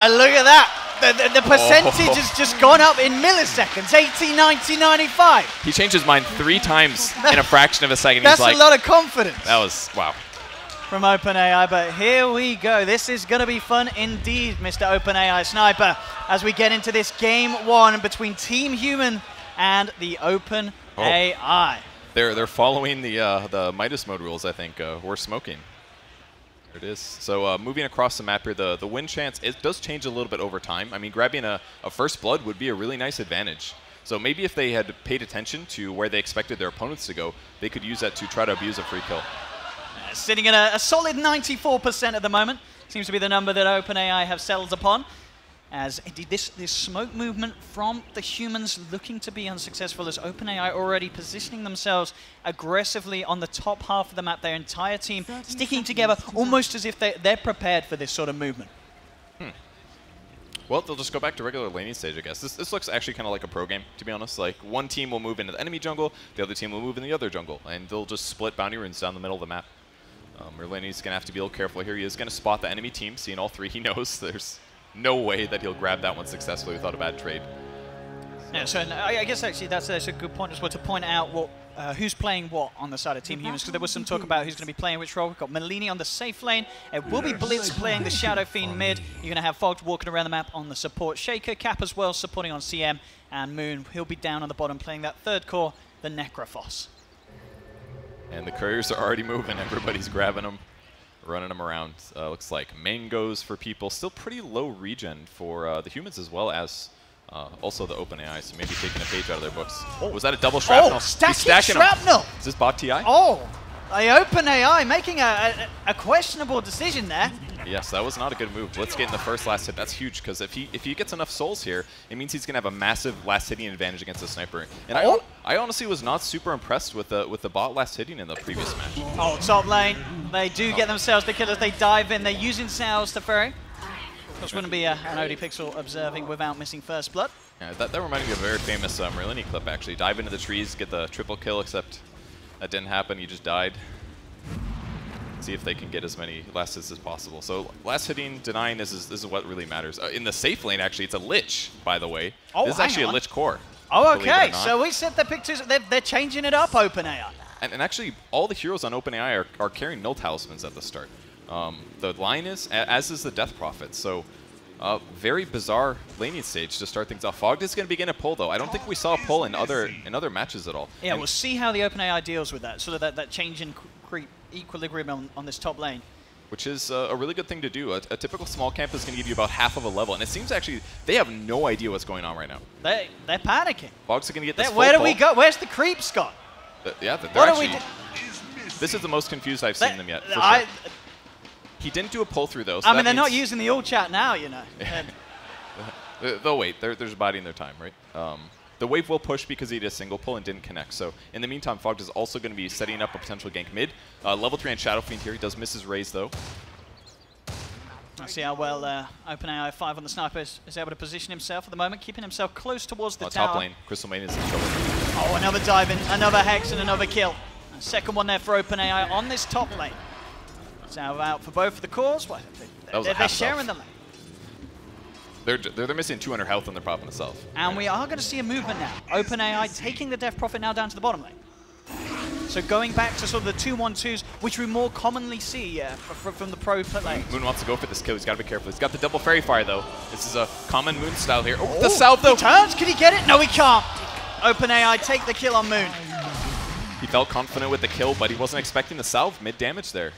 And look at that. The percentage has just gone up in milliseconds, 80, 90, 95. He changed his mind 3 times in a fraction of a second. That's He's like, a lot of confidence. That was, wow. From OpenAI, but here we go. This is going to be fun indeed, Mr. OpenAI Sniper, as we get into this game 1 between Team Human and the OpenAI. They're following the Midas mode rules, I think. We're smoking. There it is. So moving across the map here, the win chance, it does change a little bit over time. I mean, grabbing a first blood would be a really nice advantage. So maybe if they had paid attention to where they expected their opponents to go, they could use that to try to abuse a free kill. Sitting at a solid 94% at the moment. Seems to be the number that OpenAI have settled upon. As indeed this smoke movement from the humans looking to be unsuccessful, as OpenAI already positioning themselves aggressively on the top half of the map, their entire team sticking together almost as if they're prepared for this sort of movement. Well, they'll just go back to regular laning stage, I guess. This looks actually kind of like a pro game, to be honest. Like, one team will move into the enemy jungle, the other team will move in the other jungle, and they'll just split bounty runes down the middle of the map. Merlini's going to have to be a little careful here. He is going to spot the enemy team, seeing all 3. He knows there's no way that he'll grab that one successfully without a bad trade. Yeah, so I guess actually that's a good point as well, to point out what who's playing what on the side of Team Humans, because there was some talk about who's going to be playing which role. We've got Merlini on the safe lane. It will be Blitz playing the Shadow Fiend mid. You're going to have Fogged walking around the map on the support. Shaker, Cap as well, supporting on CM, and Moon, he'll be down on the bottom playing that third core, the Necrophos. And the couriers are already moving. Everybody's grabbing them, running them around. Looks like mangoes for people. Still pretty low regen for the humans as well as also the OpenAI, so maybe taking a page out of their books. Oh, was that a double shrapnel? Oh, stacking shrapnel! Them. Is this bot TI? Oh, the OpenAI making a questionable decision there. Yes, that was not a good move. Let's get in the first last hit. That's huge, because if he gets enough souls here, it means he's going to have a massive last hitting advantage against the sniper. And I honestly was not super impressed with the bot last hitting in the previous match. Oh, top lane. They do get themselves the kill as they dive in. They're using Sails to ferry. Which wouldn't be an OD Pixel observing without missing first blood. Yeah, that reminded me of a very famous Merlini clip, actually. Dive into the trees, get the triple kill, except that didn't happen. He just died. See if they can get as many last hits as possible. So last hitting, denying, this is what really matters. In the safe lane, actually, it's a Lich, by the way. Oh, this is actually a Lich core. Oh, okay. So we set the pictures. They're changing it up, OpenAI. And actually, all the heroes on OpenAI are carrying no talismans at the start. The line is, as is the Death Prophet. So very bizarre laning stage to start things off. Fogged is going to begin a pull, though. I don't think we saw a pull in other matches at all. Yeah, and we'll see how the OpenAI deals with that, sort of that change in equilibrium on this top lane. Which is a really good thing to do. A typical small camp is going to give you about half of a level, and it seems actually they have no idea what's going on right now. They're panicking. Fogg's going to get this full Where do pull. we go? Where's the creeps gone? Yeah, they're actually... This is the most confused I've seen them yet, for sure. He didn't do a pull through, though. So I mean, they're not using the all chat now, you know. They'll wait. They're just biding their time, right? The wave will push because he did a single pull and didn't connect. So in the meantime, Fogged is also going to be setting up a potential gank mid. Level 3 on Shadow Fiend here. He does miss his raise, though. Let's see how well OpenAI 5 on the sniper is able to position himself at the moment, keeping himself close towards the tower. Top lane. Crystal Main is in trouble. Oh, another dive in, another hex, and another kill. And second one there for OpenAI on this top lane. So out for both of the cores. Well, they're sharing the lane. They're missing 200 health and they're popping itself. And we are going to see a movement now. OpenAI taking the Death Prophet now down to the bottom lane. So going back to sort of the 2-1-2s, which we more commonly see from the pro lane. Moon wants to go for this kill. He's got to be careful. He's got the double fairy fire, though. This is a common Moon style here. Oh, the south, though. He turns. Can he get it? No, he can't. OpenAI take the kill on Moon. He felt confident with the kill, but he wasn't expecting the salve mid-damage there.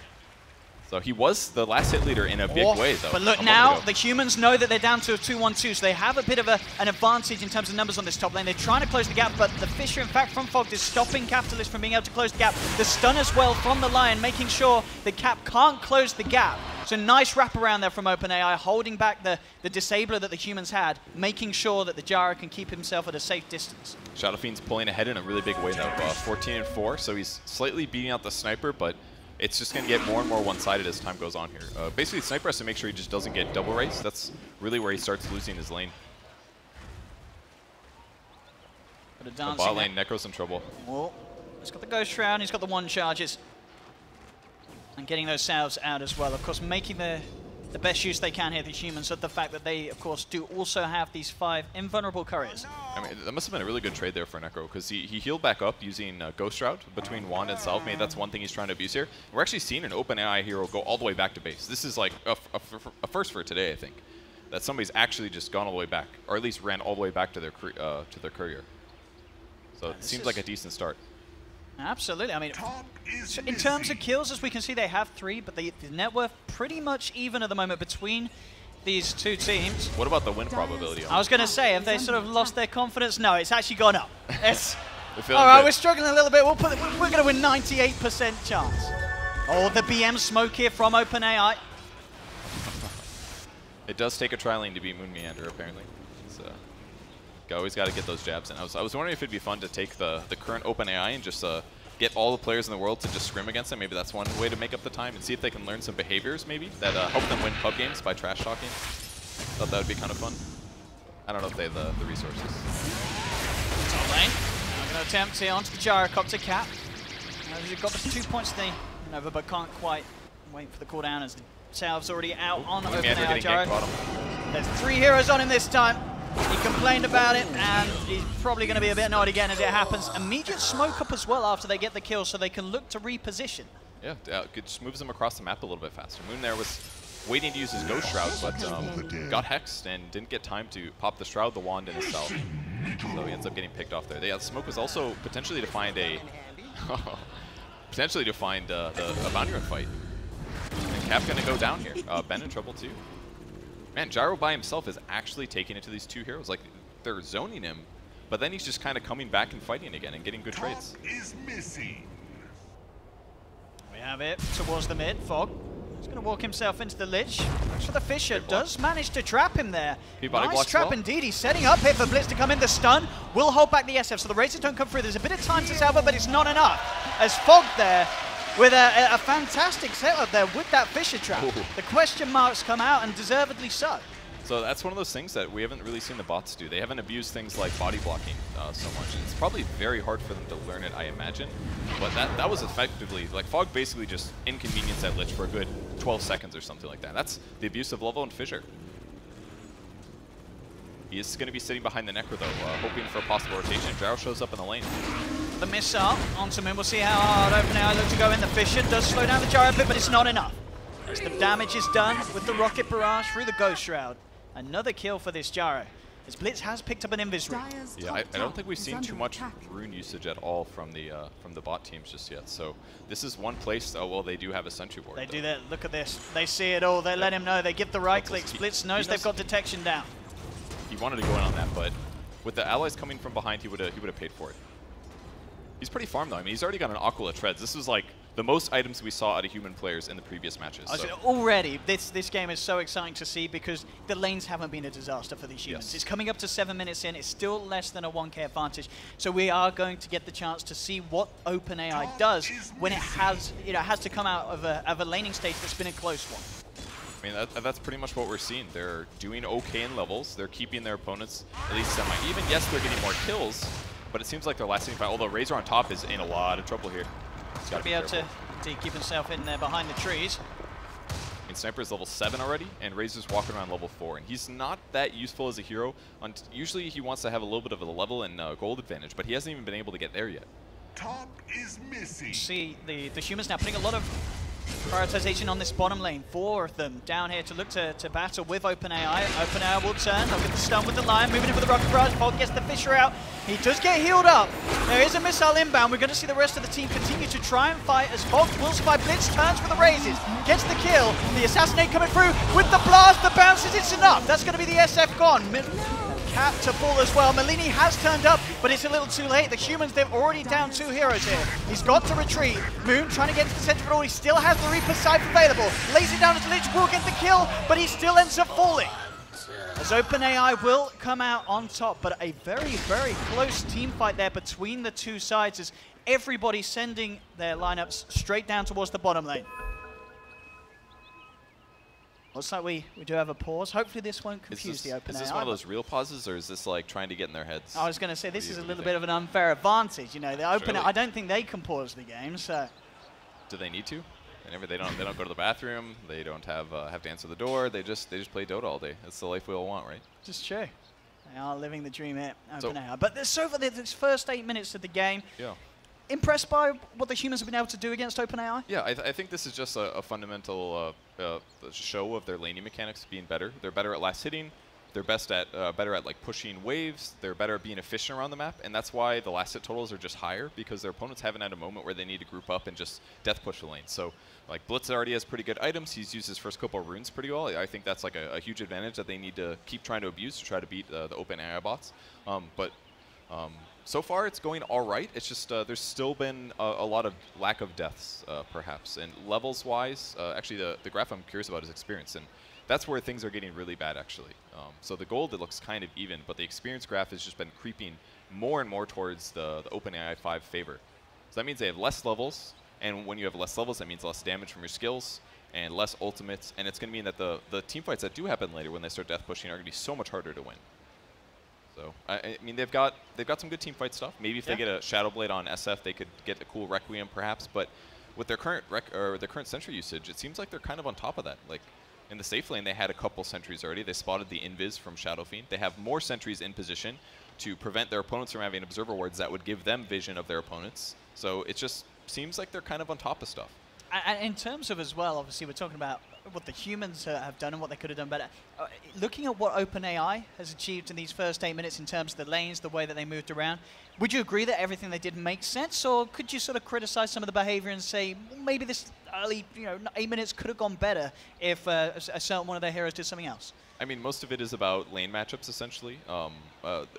So he was the last hit leader in a big way, though. But look, now the humans know that they're down to a 2-1-2, so they have a bit of an advantage in terms of numbers on this top lane. They're trying to close the gap, but the Fissure, in fact, from Fogged is stopping Capitalist from being able to close the gap. The stun as well from the Lion, making sure the Cap can't close the gap. So nice wraparound there from OpenAI, holding back the disabler that the humans had, making sure that the Jara can keep himself at a safe distance. Shadow Fiend's pulling ahead in a really big way now, 14-4, so he's slightly beating out the Sniper, but it's just going to get more and more one-sided as time goes on here. Basically, the Sniper has to make sure he just doesn't get double race. That's really where he starts losing his lane. The bot lane, Necro's in trouble. Oh, he's got the Ghost Shroud, he's got the 1 charges. And getting those salves out as well. Of course, making the the best use they can here, the humans, of the fact that they, of course, do also have these 5 invulnerable couriers. I mean, that must have been a really good trade there for Necro, because he healed back up using Ghost Shroud between Wand and Salve. Maybe that's one thing he's trying to abuse here. We're actually seeing an OpenAI hero go all the way back to base. This is like a first for today, I think, that somebody's actually just gone all the way back, or at least ran all the way back to their courier. So it seems like a decent start. Absolutely. I mean, so in terms of kills, as we can see, they have 3, but the net worth pretty much even at the moment between these two teams. What about the win probability? I was going to say, have they sort of lost their confidence? No, it's actually gone up. It's all right, we're struggling a little bit. We're going to win 98% chance. Oh, the BM smoke here from OpenAI. It does take a tri-lane to beat Moon Meander, apparently. So you always got to get those jabs in. I was wondering if it'd be fun to take the current OpenAI and just get all the players in the world to just scrim against them. Maybe that's one way to make up the time and see if they can learn some behaviors maybe that help them win pub games by trash talking. Thought that would be kind of fun. I don't know if they have the resources. Top lane. I'm going to attempt here onto the Gyrocopter cap. He's got the 2 points to the Nova, but can't quite wait for the cooldown as the Salve's already out on OpenAI Gyro. There's 3 heroes on him this time. He complained about it, and he's probably going to be a bit annoyed again as it happens. Immediate smoke up as well after they get the kill, so they can look to reposition. Yeah, it just moves them across the map a little bit faster. Moon there was waiting to use his Ghost Shroud, but got hexed and didn't get time to pop the Shroud, the Wand, and his Salve. So he ends up getting picked off there. Yeah, the smoke was also potentially to find a a bounty run fight. And Cap going to go down here. Ben in trouble too. Man, Gyro by himself is actually taking it to these 2 heroes. Like, they're zoning him, but then he's just kind of coming back and fighting again and getting good trades. We have it towards the mid. Fog. He's going to walk himself into the Lich. Looks for the Fissure. Does manage to trap him there. Nice trap indeed. He's setting up here for Blitz to come in. The stun will hold back the SF, so the Razors don't come through. There's a bit of time to salve, but it's not enough. As Fog there with a fantastic setup there with that Fissure trap. Ooh. The question marks come out, and deservedly so. So that's one of those things that we haven't really seen the bots do. They haven't abused things like body blocking so much. And it's probably very hard for them to learn it, I imagine. But that was effectively, like, Fog basically just inconvenienced that Lich for a good 12 seconds or something like that. That's the abusive level in Fissure. He is going to be sitting behind the Necro, though, hoping for a possible rotation. Gyro shows up in the lane. The missile onto him. We'll see how hard OpenAI look to go in. The Fissure does slow down the Gyro a bit, but it's not enough. As the damage is done with the Rocket Barrage through the Ghost Shroud. Another kill for this Gyro. As Blitz has picked up an Invis Rune. Yeah, I don't think we've seen too much rune usage at all from the bot teams just yet. So this is one place. Oh well, they do have a sentry ward. They do that. Look at this. They see it all. They let him know. They give the right clicks. Blitz knows they've got detection down. He wanted to go in on that, but with the allies coming from behind, he would have paid for it. He's pretty farmed though. I mean, he's already got an Aquila Treads. This was like the most items we saw out of human players in the previous matches. So. Already, this game is so exciting to see because the lanes haven't been a disaster for these humans. Yes. It's coming up to 7 minutes in. It's still less than a 1K advantage. So we are going to get the chance to see what OpenAI does when it has, has to come out of a laning stage that's been a close one. I mean, that's pretty much what we're seeing. They're doing okay in levels. They're keeping their opponents at least semi-even. Yes, they're getting more kills, but it seems like they're lasting fight. Although Razor on top is in a lot of trouble here. He's got to be able to keep himself in there behind the trees. I mean, Sniper is level 7 already, and Razor's walking around level 4. And he's not that useful as a hero. Usually he wants to have a little bit of a level and gold advantage, but he hasn't even been able to get there yet. Top is missing. See, the humans now putting a lot of prioritization on this bottom lane. 4 of them down here to look to battle with OpenAI. OpenAI will turn. They'll get the stun with the Lion. Moving in with the Rocket Barrage. Fog gets the Fissure out. He does get healed up. There is a missile inbound. We're going to see the rest of the team continue to try and fight as Fog will survive. Blitz turns for the Razors. Gets the kill. The Assassinate coming through with the blast. The bounces. It's enough. That's going to be the SF gone. Cap to fall as well. Malini has turned up, but it's a little too late. The humans, they're already down 2 heroes here. He's got to retreat. Moon trying to get to the center of it all. He still has the Reaper Scythe available. Lays it down as Lich will get the kill, but he still ends up falling. As OpenAI will come out on top, but a very, very close team fight there between the 2 sides as everybody sending their lineups straight down towards the bottom lane. Looks like we do have a pause. Hopefully this won't confuse the OpenAI. Is this one of those real pauses, or is this like trying to get in their heads? I was going to say, this is a little bit of an unfair advantage. The OpenAI, I don't think they can pause the game, so... Do they need to? They don't go to the bathroom. They don't have to answer the door. They just play Dota all day. That's the life we all want, right? Just true. They are living the dream here, So- OpenAI. But so far, this first 8 minutes of the game, Yeah. impressed by what the humans have been able to do against OpenAI? Yeah, I think this is just a fundamental show of their laning mechanics being better. They're better at last hitting. They're better at like pushing waves. They're better at being efficient around the map, and that's why the last hit totals are just higher, because their opponents haven't had a moment where they need to group up and just death push the lane. So like Blitz already has pretty good items. He's used his first couple of runes pretty well. I think that's like a huge advantage that they need to keep trying to abuse to try to beat the OpenAI bots. So far, it's going all right. It's just there's still been a lot of lack of deaths, perhaps. And levels-wise, actually, the graph I'm curious about is experience. And that's where things are getting really bad, actually. So the gold, it looks kind of even, but the experience graph has just been creeping more and more towards the OpenAI 5 favor. So that means they have less levels, and when you have less levels, that means less damage from your skills and less ultimates. And it's going to mean that the team fights that do happen later when they start death pushing are going to be so much harder to win. So I mean, they've got some good team fight stuff. Maybe if they get a Shadow Blade on SF, they could get a cool Requiem, perhaps. But with their current sentry usage, it seems like they're kind of on top of that. Like in the safe lane, they had a couple sentries already. They spotted the invis from Shadow Fiend. They have more sentries in position to prevent their opponents from having observer wards that would give them vision of their opponents. So it just seems like they're kind of on top of stuff. And in terms of as well, obviously, we're talking about what the humans have done and what they could have done better. Looking at what OpenAI has achieved in these first 8 minutes in terms of the lanes, the way that they moved around, would you agree that everything they did makes sense, or could you sort of criticize some of the behavior and say, well, maybe this early 8 minutes could have gone better if a certain one of their heroes did something else? I mean, most of it is about lane matchups, essentially.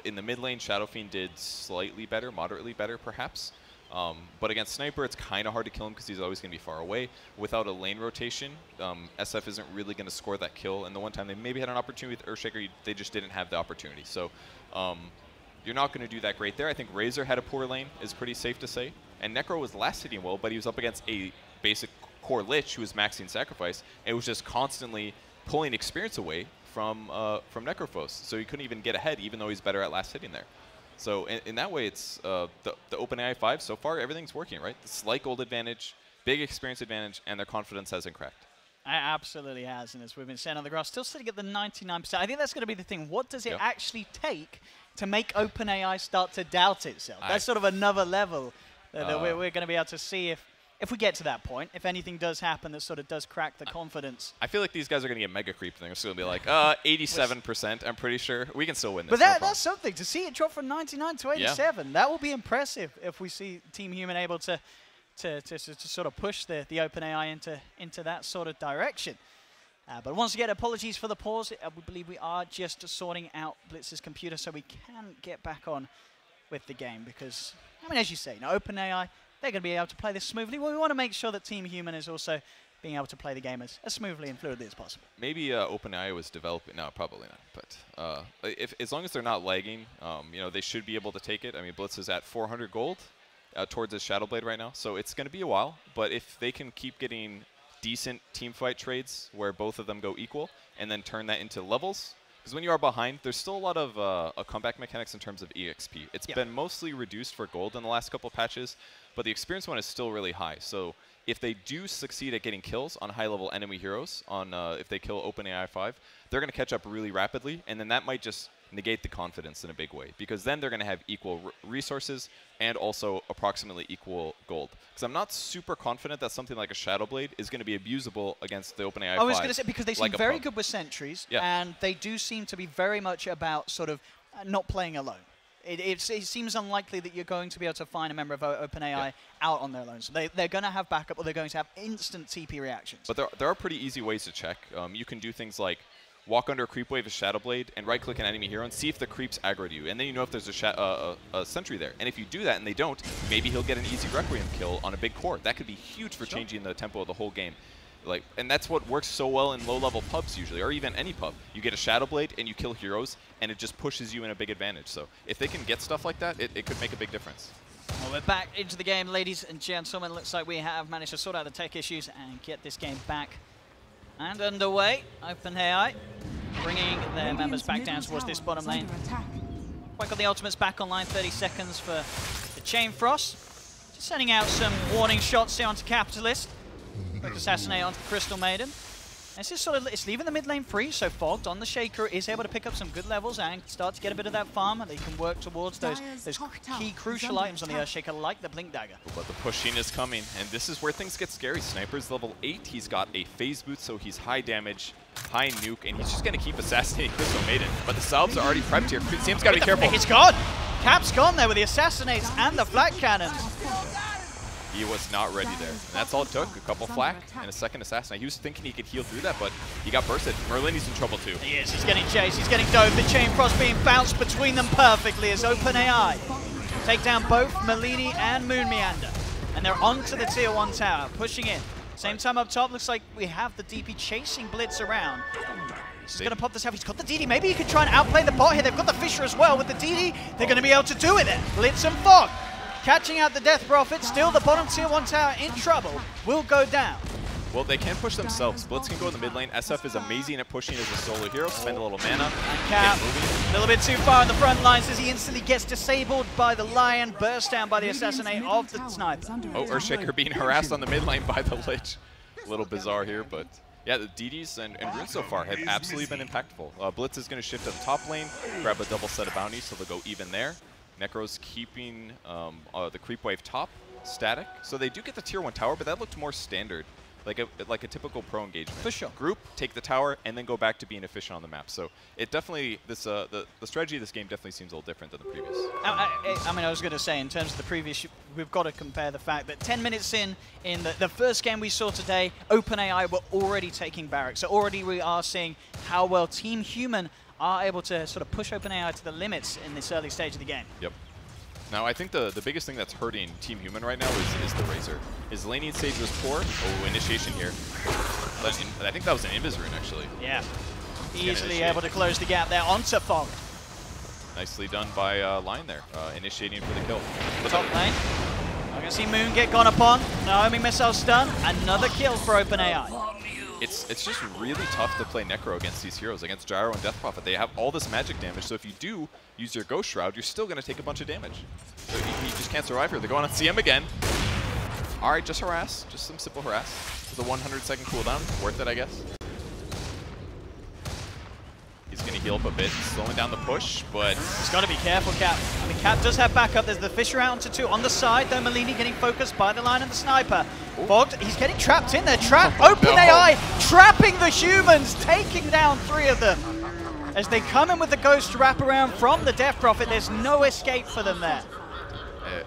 In the mid lane, Shadow Fiend did slightly better, moderately better, perhaps. But against Sniper, it's kind of hard to kill him because he's always going to be far away. Without a lane rotation, SF isn't really going to score that kill. And the one time they maybe had an opportunity with Earthshaker, they just didn't have the opportunity. So you're not going to do that great there. I think Razor had a poor lane, is pretty safe to say. And Necro was last hitting well, but he was up against a basic core Lich who was maxing Sacrifice. And it was just constantly pulling experience away from Necrophos. So he couldn't even get ahead, even though he's better at last hitting there. So in that way, it's the OpenAI 5, so far, everything's working, right? The slight gold advantage, big experience advantage, and their confidence hasn't cracked. It absolutely has, and as we've been saying on the graph, still sitting at the 99%. I think that's going to be the thing. What does it actually take to make OpenAI start to doubt itself? That's sort of another level that we're going to be able to see if we get to that point, if anything does happen that sort of does crack the confidence. I feel like these guys are going to get mega creeped. They're still going to be like, 87%, I'm pretty sure. We can still win this. But that's something. To see it drop from 99 to 87, that will be impressive if we see Team Human able to sort of push the OpenAI into that sort of direction. But once again, apologies for the pause. We believe we are just sorting out Blitz's computer so we can get back on with the game because, I mean, as you say, OpenAI, they're going to be able to play this smoothly. Well, we want to make sure that Team Human is also being able to play the game as smoothly and fluidly as possible. Maybe OpenAI was developing. No, probably not. But as long as they're not lagging, they should be able to take it. I mean, Blitz is at 400 gold towards his Shadow Blade right now, so it's going to be a while. But if they can keep getting decent team fight trades where both of them go equal and then turn that into levels, because when you are behind, there's still a lot of comeback mechanics in terms of EXP. It's been mostly reduced for gold in the last couple patches, but the experience one is still really high. So if they do succeed at getting kills on high-level enemy heroes, if they kill OpenAI 5, they're going to catch up really rapidly, and then that might just negate the confidence in a big way, because then they're going to have equal resources and also approximately equal gold. Because I'm not super confident that something like a Shadow Blade is going to be abusable against the OpenAI 5. I was going to say, because they seem very good with sentries, and they do seem to be very much about sort of not playing alone. It seems unlikely that you're going to be able to find a member of OpenAI out on their own. So they're going to have backup, or they're going to have instant TP reactions. But there are pretty easy ways to check. You can do things like walk under a creep wave of Shadow Blade and right-click an enemy hero and see if the creeps aggro to you. And then you know if there's a sentry there. And if you do that and they don't, maybe he'll get an easy Requiem kill on a big core. That could be huge for changing the tempo of the whole game. And that's what works so well in low-level pubs usually, or even any pub. You get a Shadow Blade and you kill heroes, and it just pushes you in a big advantage. So if they can get stuff like that, it could make a big difference. Well, we're back into the game, ladies and gentlemen. Looks like we have managed to sort out the tech issues and get this game back and underway. OpenAI bringing their members back down towards this bottom lane. Quite got the ultimates back online, 30 seconds for the Chain Frost. Just sending out some warning shots here onto Capitalist. Quick assassinate onto the Crystal Maiden. This is sort of, it's leaving the mid lane free, so Fogged on the Shaker is able to pick up some good levels and start to get a bit of that farm. They can work towards those key crucial items on the Earthshaker, like the Blink Dagger. But the pushing is coming, and this is where things get scary. Sniper's level 8, he's got a phase boot, so he's high damage, high nuke, and he's just going to keep assassinating Crystal Maiden. But the salves are already prepped here. Sam's got to be careful. It's gone! Cap's gone there with the Assassinates and the Flak Cannons. He was not ready there. And that's all it took, a couple flak and a second assassinate. He was thinking he could heal through that, but he got bursted. Merlini's in trouble too. He is, he's getting chased, he's getting dove. The Chain Frost being bounced between them perfectly as OpenAI take down both Merlini and Moon Meander. And they're onto the tier 1 tower, pushing in. Same time up top, looks like we have the DP chasing Blitz around. He's going to pop this out. He's got the DD. Maybe he could try and outplay the bot here. They've got the Fissure as well. With the DD, they're going to be able to do it there. Blitz and Fog. Catching out the Death Prophet. Still the bottom tier 1 tower in trouble. Will go down. Well, they can push themselves. Blitz can go in the mid lane. SF is amazing at pushing as a solo hero. Spend a little mana. And Cap, a little bit too far in the front lines as he instantly gets disabled by the Lion. Burst down by the Assassinate of the Sniper. Oh, Earthshaker being harassed on the mid lane by the Lich. A little bizarre here, but yeah, the DDs and Runes so far have absolutely been impactful. Blitz is going to shift to the top lane, grab a double set of bounties, so they'll go even there. Necro's keeping the creep wave top static, so they do get the tier 1 tower, but that looked more standard, like a typical pro engagement. For sure. Group, take the tower, and then go back to being efficient on the map. So it definitely, the strategy of this game definitely seems a little different than the previous. I mean, I was going to say, in terms of the previous, we've got to compare the fact that 10 minutes in the first game we saw today, OpenAI were already taking barracks. So already we are seeing how well Team Human are able to sort of push OpenAI to the limits in this early stage of the game. Yep. Now, I think the biggest thing that's hurting Team Human right now is the Razor. His laning stage was poor. Oh, initiation here. But I think that was an Invis rune, actually. Yeah. Easily able to close the gap there onto Fog. Nicely done by Lion there, initiating for the kill. The top lane. I can see Moon get gone upon. Naomi missile stun. Another kill for OpenAI. It's just really tough to play Necro against these heroes, against Gyro and Death Prophet. They have all this magic damage, so if you do use your Ghost Shroud, you're still going to take a bunch of damage. So he just can't survive here. They're going on CM again. All right, just harass. Just some simple harass. With a 100-second cooldown. Worth it, I guess. He's going to heal up a bit, slowing down the push, but... He's got to be careful, Cap. I mean, Cap does have backup. There's the Fissure out onto 2. On the side, though, Merlini getting focused by the Lion and the Sniper. Fogged, he's getting trapped in there. OpenAI trapping the humans, taking down 3 of them. As they come in with the Ghost wraparound from the Death Prophet, there's no escape for them there.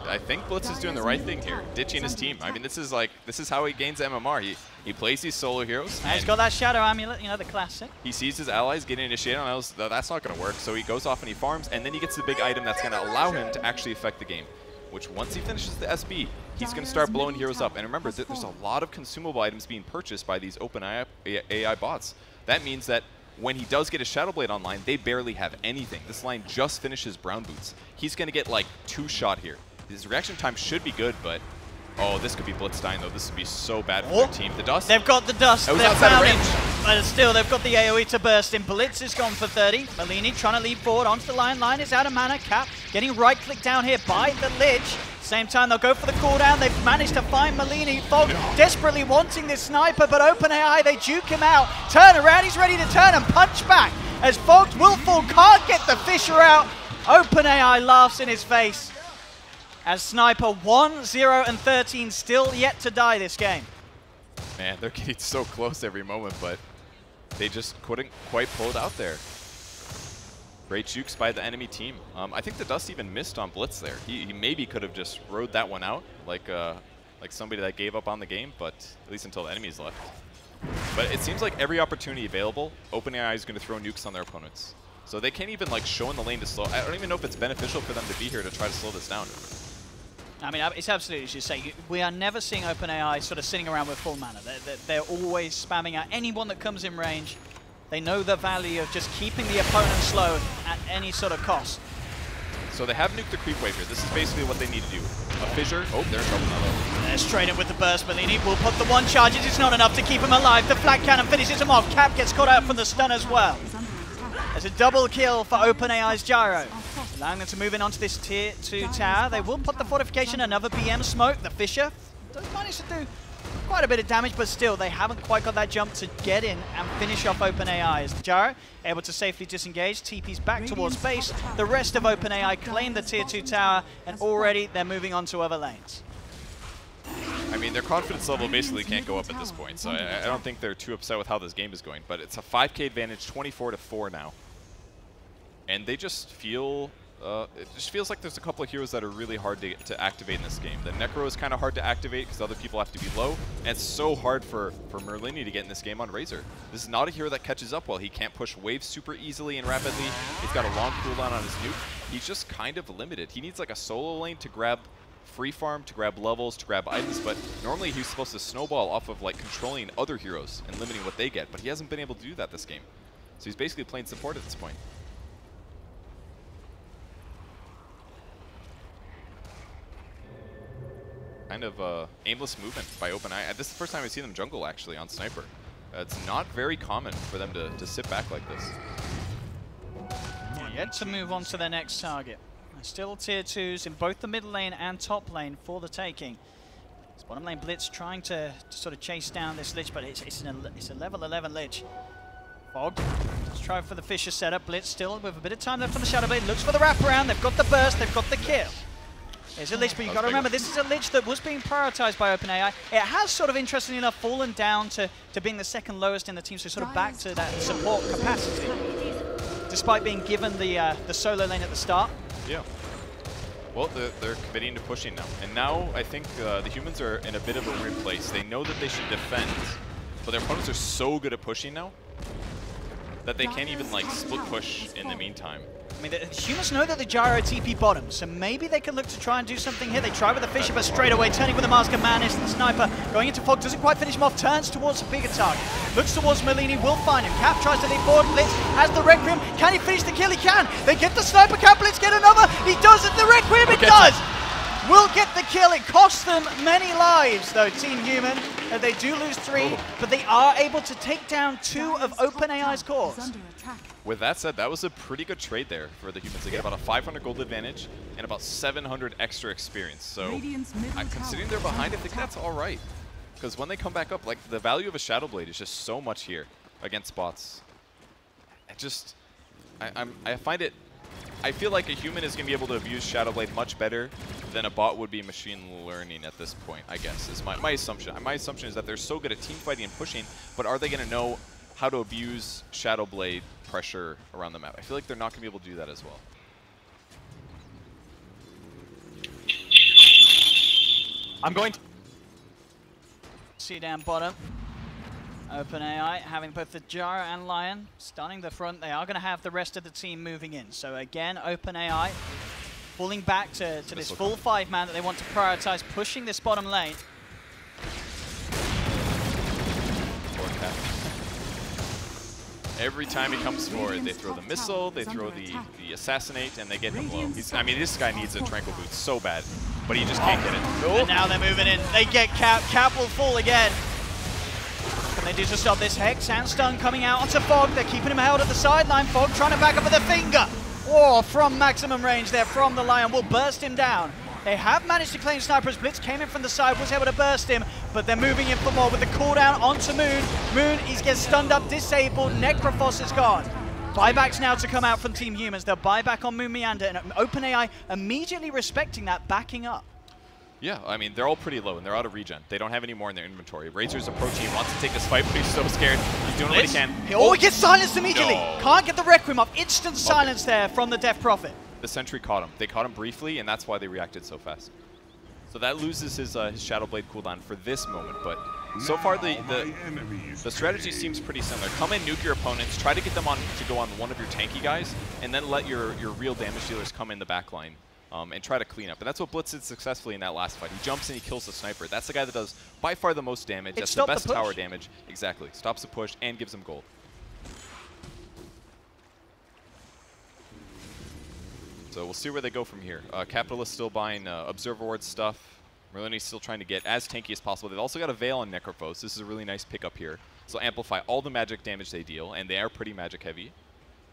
I think Blitz is doing the right thing here, ditching his team. I mean, this is how he gains MMR. He plays these solo heroes. And he's got that Shadow Amulet, you know, the classic. He sees his allies getting initiated, and that's not going to work. So he goes off and he farms, and then he gets the big item that's going to allow him to actually affect the game. Which once he finishes the SB, he's going to start blowing heroes up. And remember, there's a lot of consumable items being purchased by these OpenAI bots. That means that when he does get his Shadow Blade online, they barely have anything. This line just finishes Brown Boots. He's going to get like 2-shot here. His reaction time should be good, but oh, this could be Blitzstein though. This would be so bad for their team. The dust. They've got the dust. That was They've outside of found range. it. But still, they've got the AoE to burst in. Blitz is gone for 30. Merlini trying to lead forward onto the Lion. Lion is out of mana. Cap getting right-clicked down here by the Lich. Same time, they'll go for the cooldown. They've managed to find Merlini. Fog desperately wanting this Sniper, but OpenAI, they juke him out. Turn around, he's ready to turn and punch back. As Fogged Willful can't get the Fissure out. OpenAI laughs in his face. As Sniper 1, 0, and 13 still yet to die this game. Man, they're getting so close every moment, but they just couldn't quite pull it out there. Great jukes by the enemy team. I think the dust even missed on Blitz there. He maybe could have just rode that one out like somebody that gave up on the game, but at least until the enemies left. But it seems like every opportunity available, OpenAI is going to throw nukes on their opponents. So they can't even like show in the lane to slow. I don't even know if it's beneficial for them to be here to try to slow this down. I mean, it's absolutely, as you say, we are never seeing OpenAI sort of sitting around with full mana. They're always spamming at anyone that comes in range. They know the value of just keeping the opponent slow at any sort of cost. So they have nuked the creep wave here. This is basically what they need to do. A fissure. Oh, they're in trouble now though. They're straight in with the burst. Merlini will put the 1 charges. It's not enough to keep him alive. The Flak Cannon finishes him off. Cap gets caught out from the stun as well. There's a double kill for OpenAI's Gyro. Allowing them to move in onto this tier 2 tower. They will put the fortification, another BM smoke. The Fissure does manage to do quite a bit of damage, but still, they haven't quite got that jump to get in and finish off OpenAI. As Jaro able to safely disengage, TP's back towards base. The rest of OpenAI claim the tier 2 tower, and already they're moving on to other lanes. I mean, their confidence level basically can't go up at this point, so I don't think they're too upset with how this game is going. But it's a 5K advantage, 24-4 now. And they just feel, it just feels like there's a couple of heroes that are really hard to activate in this game. The Necro is kind of hard to activate because other people have to be low, and it's so hard for Merlini to get in this game on Razor. This is not a hero that catches up well. He can't push waves super easily and rapidly. He's got a long cooldown on his nuke. He's just kind of limited. He needs like a solo lane to grab free farm, to grab levels, to grab items, but normally he's supposed to snowball off of like controlling other heroes and limiting what they get, but he hasn't been able to do that this game. So he's basically playing support at this point. Kind of aimless movement by OpenAI. This is the first time I've seen them jungle actually on Sniper. It's not very common for them to sit back like this. Yet to move on to their next target. Still tier 2s in both the mid lane and top lane for the taking. This bottom lane Blitz trying to sort of chase down this Lich, but it's a level 11 Lich. Fog, let's try for the Fisher setup. Blitz still with a bit of time left on the Shadow Blade, looks for the wraparound. They've got the burst, they've got the kill. There's a Lich, but you've got to remember, this is a Lich that was being prioritized by OpenAI. It has sort of, interestingly enough, fallen down to being the second lowest in the team, so sort of back to that support capacity, despite being given the solo lane at the start. Yeah. Well, they're committing to pushing now. And now I think the humans are in a bit of a weird place. They know that they should defend, but their opponents are so good at pushing now that they can't even like split push in the meantime. I mean, the humans know that the Gyro TP bottom, so maybe they can look to try and do something here. They try with the Fisher, but straight away turning with the Mask of Madness. The Sniper going into Fog, doesn't quite finish him off, turns towards a bigger target. Looks towards Merlini, will find him. Cap tries to lead forward, Blitz has the Requiem. Can he finish the kill? He can. They get the Sniper, Cap Blitz get another. He does it, the Requiem, it does! Will get the kill. It costs them many lives, though, Team Human. They do lose 3, but they are able to take down 2 of OpenAI's cores. With that said, that was a pretty good trade there for the humans. They get about a 500 gold advantage and about 700 extra experience. So, considering they're behind, I think that's all right. Because when they come back up, like the value of a Shadow Blade is just so much here against bots. I find it. I feel like a human is going to be able to abuse Shadow Blade much better than a bot would be machine learning at this point, I guess, is my assumption. My assumption is that they're so good at team fighting and pushing, but are they going to know how to abuse Shadow Blade pressure around the map? I feel like they're not going to be able to do that as well. I'm going to see down bottom. OpenAI having both the Jaro and Lion stunning the front. They are going to have the rest of the team moving in. So again, OpenAI falling back to this full 5-man that they want to prioritize, pushing this bottom lane. Every time he comes forward, they throw the missile, they throw the assassinate, and they get him low. I mean, this guy needs a tranquil boot so bad, but he just can't get it. And now they're moving in. They get Cap. Cap will fall again. Can they do to stop this? Hex and stun coming out onto Fog. They're keeping him held at the sideline. Fog trying to back up with a finger. Oh, from maximum range there from the Lion. Will burst him down. They have managed to claim Sniper's Blitz. Came in from the side, was able to burst him, but they're moving in for more with the cooldown onto Moon. Moon, he gets stunned up, disabled. Necrophos is gone. Buybacks now to come out from Team Humans. They'll buy back on Moon Meander, and OpenAI immediately respecting that, backing up. Yeah, I mean, they're all pretty low, and they're out of regen. They don't have any more in their inventory. Razor's approaching. He wants to take this fight, but he's so scared. He's doing what he can. Oh, he gets silenced immediately. No. Can't get the Requiem off. Instant silence there from the Death Prophet. The Sentry caught him. They caught him briefly, and that's why they reacted so fast. So that loses his Shadow Blade cooldown for this moment, but so far the strategy seems pretty similar. Come in, nuke your opponents, try to get them to go on one of your tanky guys, and then let your real damage dealers come in the back line. And try to clean up. And that's what Blitz did successfully in that last fight. He jumps and he kills the Sniper. That's the guy that does by far the most damage. That's the best tower damage. Exactly. Stops the push and gives him gold. So we'll see where they go from here. Capitalist still buying Observer Ward stuff. Merlini's still trying to get as tanky as possible. They've also got a Veil on Necrophos. This is a really nice pickup here. So amplify all the magic damage they deal, and they are pretty magic heavy.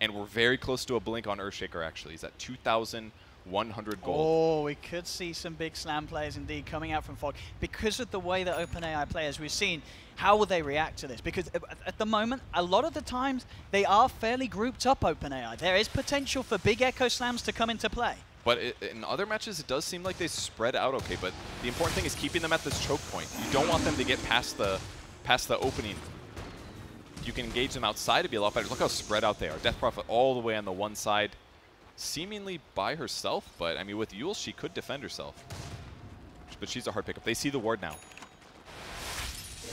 And we're very close to a blink on Earthshaker, actually. He's at 2,000. 100 gold. Oh, we could see some big slam players indeed coming out from Fog. Because of the way that OpenAI players we've seen, how will they react to this? Because at the moment, a lot of the times, they are fairly grouped up, OpenAI. There is potential for big echo slams to come into play. But in other matches, it does seem like they spread out okay. But the important thing is keeping them at this choke point. You don't want them to get past the opening. You can engage them outside to be a lot better. Look how spread out they are. Death Prophet all the way on the one side, seemingly by herself. But I mean, with Yule, she could defend herself. But she's a hard pickup. They see the ward now.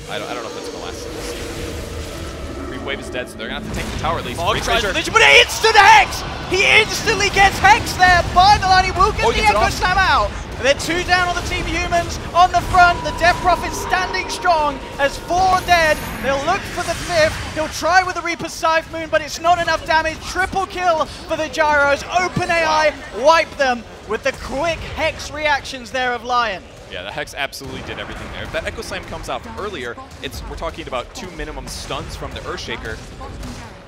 I don't know if that's gonna last. Creep wave is dead, so they're gonna have to take the tower at least. Fog tries to but instant hex! He instantly gets hexed there by the line. He will get the Echo Slam out. They're 2 down on the Team Humans on the front. The Death Prophet standing strong as 4 dead. They'll look for the 5th. He'll try with the Reaper's Scythe Moon, but it's not enough damage. Triple kill for the Gyros. OpenAI wipe them with the quick hex reactions there of Lion. Yeah, the Hex absolutely did everything there. If that Echo Slam comes out earlier, we're talking about 2 minimum stuns from the Earthshaker.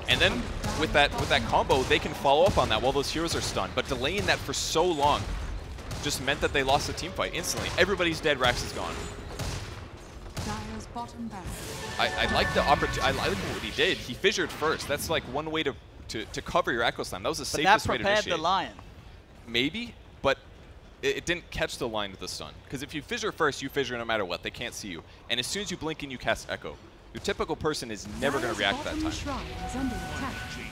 And then with that combo, they can follow up on that while those heroes are stunned. But delaying that for so long just meant that they lost the team fight instantly. Everybody's dead, Rax is gone. I like the opportunity. I like what he did. He fissured first. That's like one way to cover your Echo Slam. That was the safest way to initiate. But that prepared the Lion. Maybe, but it didn't catch the line with the stun. Because if you fissure first, you fissure no matter what. They can't see you. And as soon as you blink in, you cast Echo. Your typical person is never going to react that time.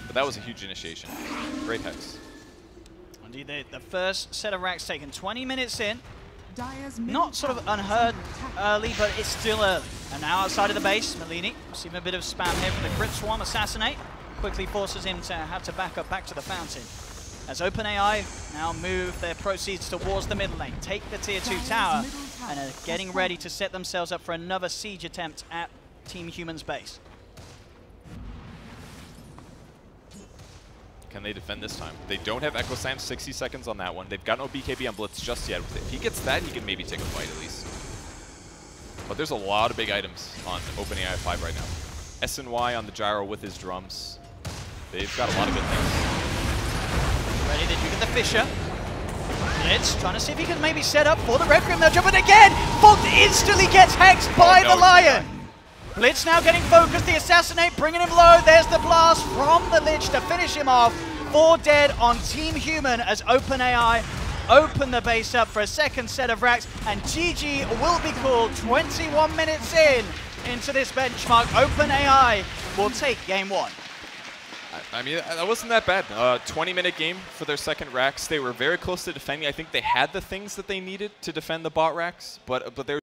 But that was a huge initiation. Great Hex. Indeed, the first set of racks taken 20 minutes in. Not sort of unheard early, but it's still early. And now outside of the base, Melini receiving a bit of spam here from the Crypt Swarm Assassinate. Quickly forces him to have to back up back to the fountain. As OpenAI now move their proceeds towards the mid lane, take the tier 2 tower, and are getting ready to set themselves up for another siege attempt at Team Human's base. Can they defend this time? They don't have Echo Slam, 60 seconds on that one. They've got no BKB on Blitz just yet. If he gets that, he can maybe take a fight at least. But there's a lot of big items on OpenAI 5 right now. SNY on the Gyro with his drums. They've got a lot of good things. Ready to do the Fissure. Blitz trying to see if he can maybe set up for the Red Grim. They'll jump in again. Fogged instantly gets hexed by the Lion. Blitz now getting focused. The Assassinate bringing him low. There's the blast from the Lich to finish him off. 4 dead on Team Human as OpenAI open the base up for a second set of racks. And GG will be called 21 minutes into this benchmark. OpenAI will take game 1. I mean, that wasn't that bad. 20-minute game for their second racks. They were very close to defending. I think they had the things that they needed to defend the bot racks, but they're